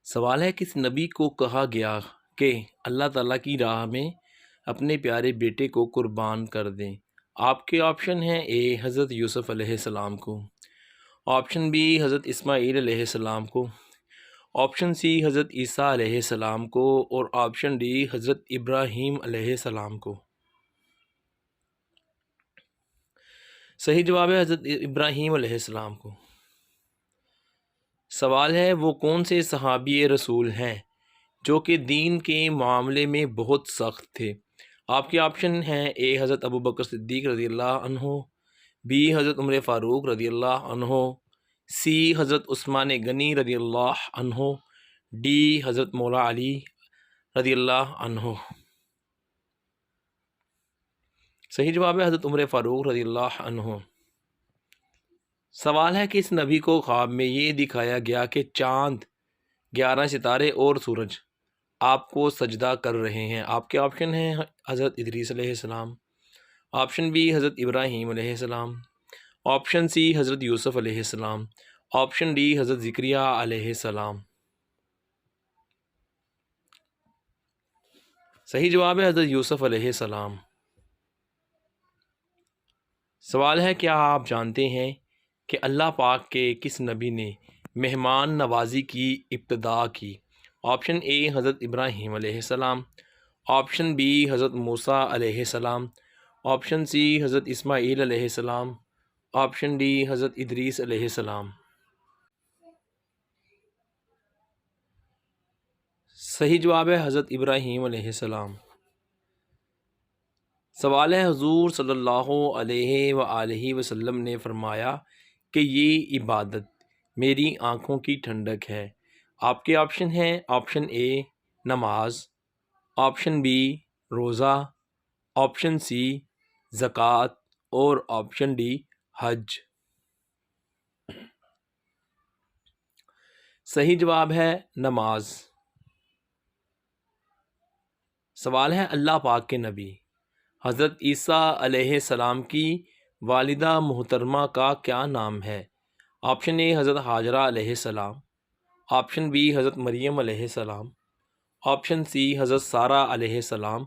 سوال ہے کس نبی کو کہا گیا کہ اللہ تعالیٰ کی راہ میں اپنے پیارے بیٹے کو قربان کر دیں؟ آپ کے آپشن ہیں: اے حضرت یوسف علیہ السلام کو، آپشن بی حضرت اسماعیل علیہ السلام کو، آپشن سی حضرت عیسیٰ علیہ السلام کو، اور آپشن ڈی حضرت ابراہیم علیہ السلام کو۔ صحیح جواب ہے حضرت ابراہیم علیہ السلام کو۔ سوال ہے وہ کون سے صحابی رسول ہیں جو کہ دین کے معاملے میں بہت سخت تھے؟ آپ کے آپشن ہیں: اے حضرت ابوبکر صدیق رضی اللہ عنہ، بی حضرت عمر فاروق رضی اللہ عنہ، سی حضرت عثمان غنی رضی اللہ عنہ، ڈی حضرت مولا علی رضی اللہ عنہ۔ صحیح جواب ہے حضرت عمر فاروق رضی اللہ عنہ۔ سوال ہے کہ اس نبی کو خواب میں یہ دکھایا گیا کہ چاند، 11 ستارے اور سورج آپ کو سجدہ کر رہے ہیں۔ آپ کے آپشن ہیں: حضرت ادریس علیہ السلام، آپشن بی حضرت ابراہیم علیہ السلام، آپشن سی حضرت یوسف علیہ السلام، آپشن ڈی حضرت زکریا علیہ السلام۔ صحیح جواب ہے حضرت یوسف علیہ السلام۔ سوال ہے کیا آپ جانتے ہیں کہ اللہ پاک کے کس نبی نے مہمان نوازی کی ابتدا کی؟ آپشن اے حضرت ابراہیم علیہ السلام، آپشن بی حضرت موسیٰ علیہ السلام، آپشن سی حضرت اسماعیل علیہ السلام، آپشن ڈی حضرت ادریس علیہ السلام۔ صحیح جواب ہے حضرت ابراہیم علیہ السلام۔ سوال ہے حضور صلی اللہ علیہ وآلہ وسلم نے فرمایا کہ یہ عبادت میری آنکھوں کی ٹھنڈک ہے۔ آپ کے آپشن ہیں: آپشن اے نماز، آپشن بی روزہ، آپشن سی زکوٰۃ، اور آپشن ڈی حج۔ صحیح جواب ہے نماز۔ سوال ہے اللہ پاک کے نبی حضرت عیسیٰ علیہ السلام کی والدہ محترمہ کا کیا نام ہے؟ آپشن اے حضرت ہاجرہ علیہ السلام، آپشن بی حضرت مریم علیہ السلام، آپشن سی حضرت سارہ علیہ السلام،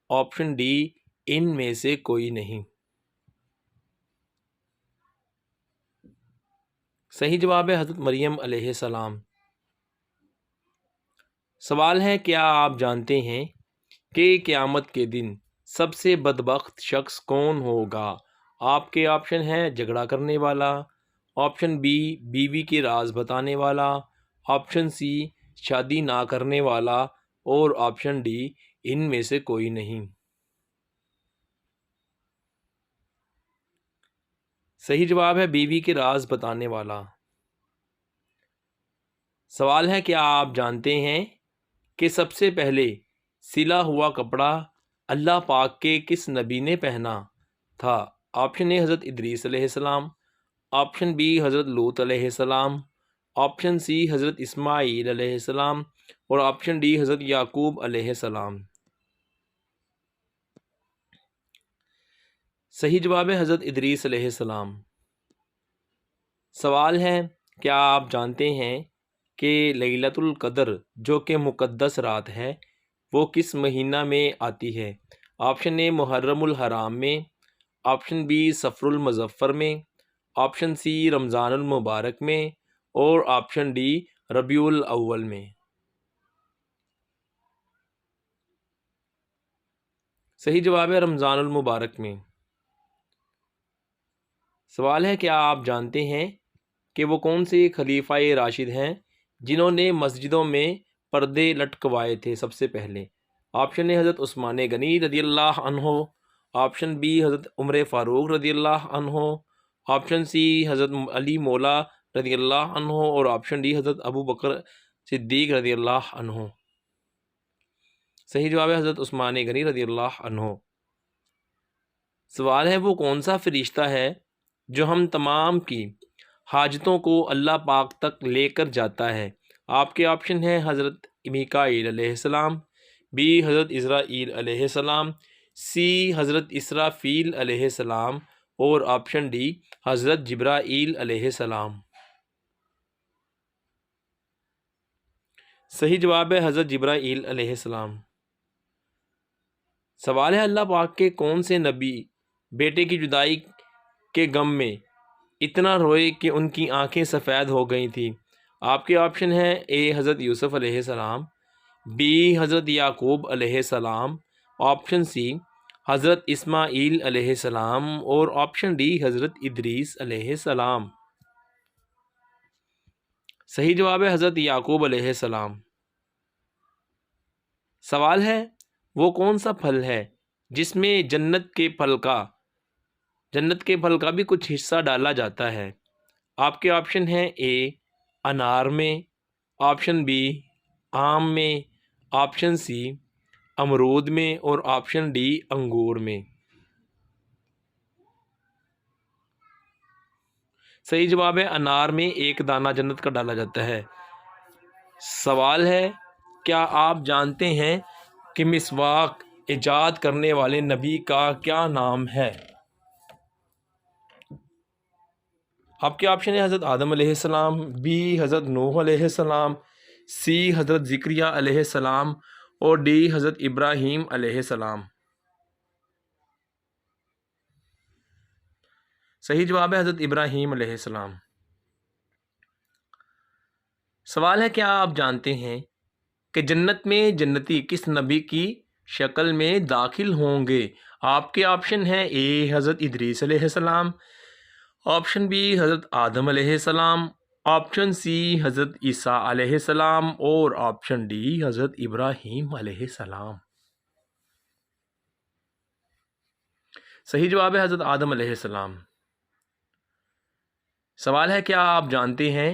آپشن ڈی ان میں سے کوئی نہیں۔ صحیح جواب ہے حضرت مریم علیہ السلام۔ سوال ہے کیا آپ جانتے ہیں کہ قیامت کے دن سب سے بدبخت شخص کون ہوگا؟ آپ کے آپشن ہیں: جھگڑا کرنے والا، آپشن بی بیوی کے راز بتانے والا، آپشن سی شادی نہ کرنے والا، اور آپشن ڈی ان میں سے کوئی نہیں۔ صحیح جواب ہے بیوی کے راز بتانے والا۔ سوال ہے کیا آپ جانتے ہیں کہ سب سے پہلے سلا ہوا کپڑا اللہ پاک کے کس نبی نے پہنا تھا؟ آپشن اے حضرت ادریس علیہ السلام، آپشن بی حضرت لوط علیہ السلام، آپشن سی حضرت اسماعیل علیہ السلام، اور آپشن ڈی حضرت یعقوب علیہ السلام۔ صحیح جواب ہے حضرت ادریس علیہ السلام۔ سوال ہے کیا آپ جانتے ہیں کہ لیلۃ القدر جو کہ مقدس رات ہے وہ کس مہینہ میں آتی ہے؟ آپشن اے محرم الحرام میں، آپشن بی صفر المظفر میں، آپشن سی رمضان المبارک میں، اور آپشن ڈی ربیع الاول میں۔ صحیح جواب ہے رمضان المبارک میں۔ سوال ہے کیا آپ جانتے ہیں کہ وہ کون سے خلیفہ راشد ہیں جنہوں نے مسجدوں میں پردے لٹکوائے تھے سب سے پہلے؟ آپشن اے حضرت عثمان غنی رضی اللہ عنہ، آپشن بی حضرت عمر فاروق رضی اللہ عنہ، آپشن سی حضرت علی مولا رضی اللہ عنہ، اور آپشن ڈی حضرت ابوبکر صدیق رضی اللہ عنہ۔ صحیح جواب ہے حضرت عثمان غنی رضی اللہ عنہ۔ سوال ہے وہ کون سا فرشتہ ہے جو ہم تمام کی حاجتوں کو اللہ پاک تک لے کر جاتا ہے؟ آپ کے آپشن ہیں: حضرت میکائیل علیہ السلام، بی حضرت اسرائیل علیہ السلام، سی حضرت اسرافیل علیہ السلام، اور آپشن ڈی حضرت جبرائیل علیہ السلام۔ صحیح جواب ہے حضرت جبرائیل علیہ السلام۔ سوال ہے اللہ پاک کے کون سے نبی بیٹے کی جدائی کے غم میں اتنا روئے کہ ان کی آنکھیں سفید ہو گئی تھیں؟ آپ کے آپشن ہیں اے حضرت یوسف علیہ السلام، بی حضرت یعقوب علیہ السلام، آپشن سی حضرت اسماعیل علیہ السلام اور آپشن ڈی حضرت ادریس علیہ السلام۔ صحیح جواب ہے حضرت یعقوب علیہ السلام۔ سوال ہے وہ کون سا پھل ہے جس میں جنت کے پھل کا بھی کچھ حصہ ڈالا جاتا ہے؟ آپ کے آپشن ہیں اے انار میں، آپشن بی آم میں، آپشن سی امرود میں اور آپشن ڈی انگور میں۔ صحیح جواب ہے انار میں ایک دانہ جنت کا ڈالا جاتا ہے۔ سوال ہے کیا آپ جانتے ہیں کہ مسواک ایجاد کرنے والے نبی کا کیا نام ہے؟ آپ کے آپشن ہے حضرت آدم علیہ السلام، بی حضرت نوح علیہ السلام، سی حضرت زکریہ علیہ السلام اور ڈی حضرت ابراہیم علیہ السلام۔ صحیح جواب ہے حضرت ابراہیم علیہ السلام۔ سوال ہے کیا آپ جانتے ہیں کہ جنت میں جنتی کس نبی کی شکل میں داخل ہوں گے؟ آپ کے آپشن ہیں اے حضرت ادریس علیہ السلام، آپشن بی حضرت آدم علیہ السلام، آپشن سی حضرت عیسیٰ علیہ السلام اور آپشن ڈی حضرت ابراہیم علیہ السلام۔ صحیح جواب ہے حضرت آدم علیہ السلام۔ سوال ہے کیا آپ جانتے ہیں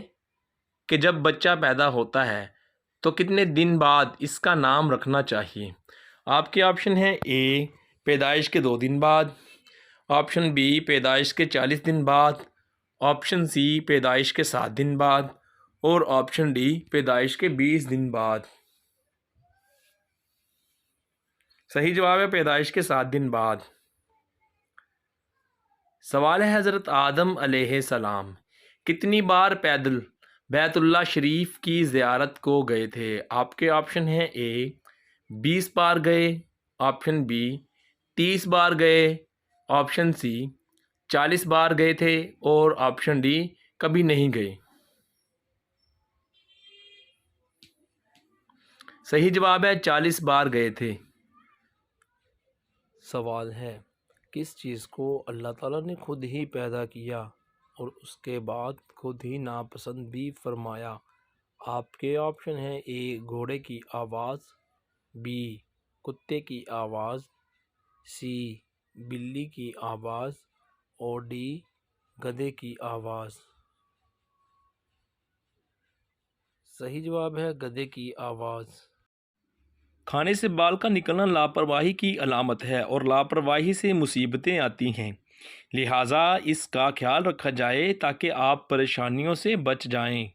کہ جب بچہ پیدا ہوتا ہے تو کتنے دن بعد اس کا نام رکھنا چاہیے؟ آپ کے آپشن ہیں اے پیدائش کے 2 دن بعد، آپشن بی پیدائش کے 40 دن بعد، آپشن سی پیدائش کے 7 دن بعد اور آپشن ڈی پیدائش کے 20 دن بعد۔ صحیح جواب ہے پیدائش کے 7 دن بعد۔ سوال ہے حضرت آدم علیہ السلام کتنی بار پیدل بیت اللہ شریف کی زیارت کو گئے تھے؟ آپ کے آپشن ہیں اے 20 بار گئے، آپشن بی 30 بار گئے، آپشن سی 40 بار گئے تھے اور آپشن ڈی کبھی نہیں گئے۔ صحیح جواب ہے 40 بار گئے تھے۔ سوال ہے کس چیز کو اللہ تعالیٰ نے خود ہی پیدا کیا اور اس کے بعد خود ہی ناپسند بھی فرمایا؟ آپ کے آپشن ہیں اے گھوڑے کی آواز، بی کتے کی آواز، سی بلی کی آواز اور ڈی گدھے کی آواز۔ صحیح جواب ہے گدھے کی آواز۔ کھانے سے بال کا نکلنا لاپرواہی کی علامت ہے اور لاپرواہی سے مصیبتیں آتی ہیں، لہٰذا اس کا خیال رکھا جائے تاکہ آپ پریشانیوں سے بچ جائیں۔